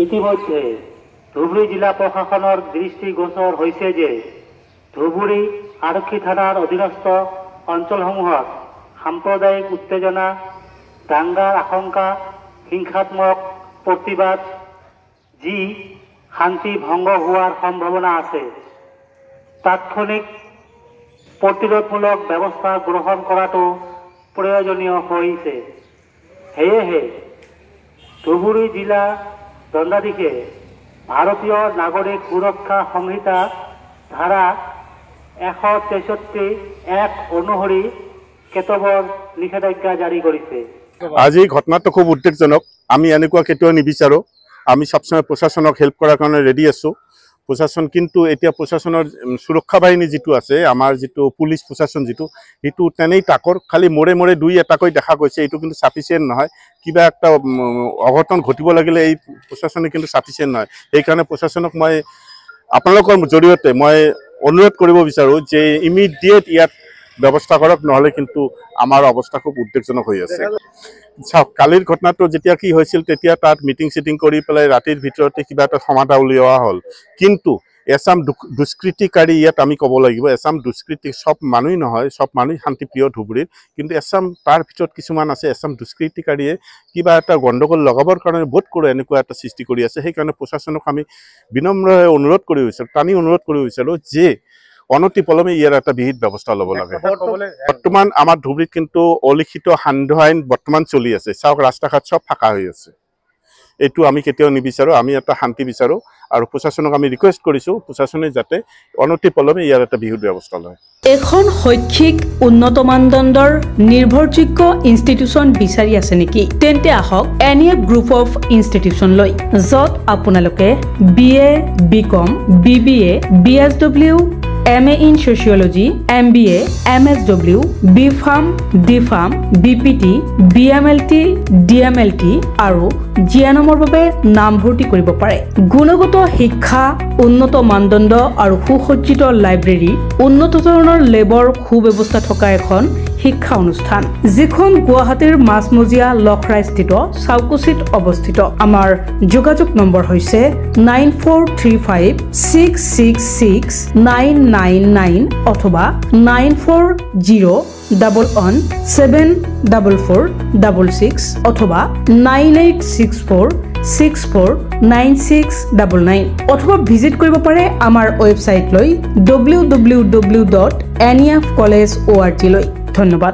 ইতিমধ্যে ধুবুৰী জিলা প্ৰশাসনৰ দৃষ্টিগোচৰ হৈছে যে ধুবুৰী আৰক্ষী থানাৰ অধীনস্থ অঞ্চলসমূহত সাম্প্ৰদায়িক উত্তেজনা, দাঙ্গাৰ আশংকা, হিংসাত্মক প্ৰতিবাদ যি শান্তি ভংগ হোৱাৰ সম্ভাৱনা আছে। তাৎক্ষণিক প্ৰতিৰোধমূলক ব্যৱস্থা গ্ৰহণ কৰাটো প্ৰয়োজনীয় হৈছে। সেয়েহে ধুবুৰী জিলা দণ্ডাধীশে ভাৰতীয় নাগৰিক সুৰক্ষা সংহিতা ধাৰা 163(1) অনুসৰি কেতবৰ নিষেধাজ্ঞা জাৰি কৰিছে। আজি ঘটনাটো খুব উদ্বেগজনক। আমি এনেকুৱা কেতিয়াও নিবিচাৰোঁ। আমি সবসময় প্ৰশাসনক হেল্প কৰাৰ কাৰণে ৰেডি আছোঁ। প্ৰশাসন কিন্তু এতিয়া প্ৰশাসনৰ সুৰক্ষা বাহিনী যিটো আছে, আমাৰ যিটো পুলিচ প্ৰশাসন যিটো, সেইটো তেনেই তাকৰ খালি মূৰে মূৰে 2-এটাকৈ দেখা গৈছে। এইটো কিন্তু চাফিচিয়েণ্ট নহয়। কিবা একটা অঘটন ঘটিব লাগিলে এই প্ৰশাসনে কিন্তু চাফিচিয়েণ্ট নহয়। সেইকাৰণে প্ৰশাসনক মই আপোনালোকৰ জৰিয়তে মই অনুৰোধ কৰিব বিচাৰোঁ যে ইমিডিয়েট ইয়াত ব্যৱস্থা কৰক, নহ'লে কিন্তু আমাৰ অৱস্থা খুব উদ্বেগজনক হৈ আছে। চাওক, কালিৰ ঘটনাটো যেতিয়া কি হৈছিল, তেতিয়া তাত মিটিং কৰি পেলাই ৰাতিৰ ভিতৰতে কিবা এটা সমাধা উলিওৱা হ'ল। কিন্তু এছাম দুষ্কৃতিকাৰী, ইয়াত আমি ক'ব লাগিব, এছাম দুষ্কৃতি, সব মানুহ নহয়, সব মানুহ শান্তিপ্ৰিয় ধুবুৰীত, কিন্তু এছাম তাৰ ভিতৰত কিছুমান আছে, এছাম দুষ্কৃতিকাৰীয়ে কিবা এটা গণ্ডগোল লগাবৰ কাৰণে বোধ কৰে এনেকুৱা এটা সৃষ্টি কৰি আছে। সেইকাৰণে প্ৰশাসনক আমি বিনম্ৰভাৱে অনুৰোধ কৰি বিচাৰোঁ যে অনতি পলমে ইয়াৰ এটা বিহিত ব্যৱস্থা ল'ব লাগে। বৰ্তমান আমাৰ ধুবুৰীত কিন্তু অলিখিত সান্ধ্য আইন বৰ্তমান চলি আছে। চাওক, ৰাস্তা ঘাট সব ফাঁকা হৈ আছে। এইটো আমি কেতিয়াও নিবিচাৰোঁ। আমি এটা শান্তি বিচাৰোঁ আৰু প্ৰশাসনক আমি ৰিকুৱেষ্ট কৰিছোঁ, প্ৰশাসনে যাতে অনতি পলমে ইয়াৰ এটা বিহিত ব্যৱস্থা লয়। এখন শৈক্ষিক উন্নত মানদণ্ডৰ নিৰ্ভৰযোগ্য ইনষ্টিটিউচন বিচাৰি আছে নেকি? তেন্তে আহক NEF গ্ৰুপ অফ ইনষ্টিটিউচন লৈ, য'ত আপোনালোকে BA, BCom, BBA, BSW, MA in Sociology, MBA, MSW, BPharm, DPharm, BPT, BMLT, DMLT আৰু জিএনএমৰ বাবে নামভৰ্তি কৰিব পাৰে। গুণগত শিক্ষা, উন্নত মানদণ্ড আৰু সুসজ্জিত লাইব্ৰেৰী, উন্নত ধৰণৰ লেবৰ সুব্যৱস্থা থকা এখন শিক্ষা অনুষ্ঠান, যিখন গুৱাহাটীৰ মাজমজিয়া লখৰাস্থিত চাউকুচিত অৱস্থিত। আমাৰ যোগাযোগ নম্বৰ হৈছে 9435666999 অথবা 9401174466 অথবা 9864649699 অথবা ভিজিট কৰিব পাৰে আমাৰ ৱেবছাইট লৈ www.nefcollege.org লৈ। ধন্যবাদ।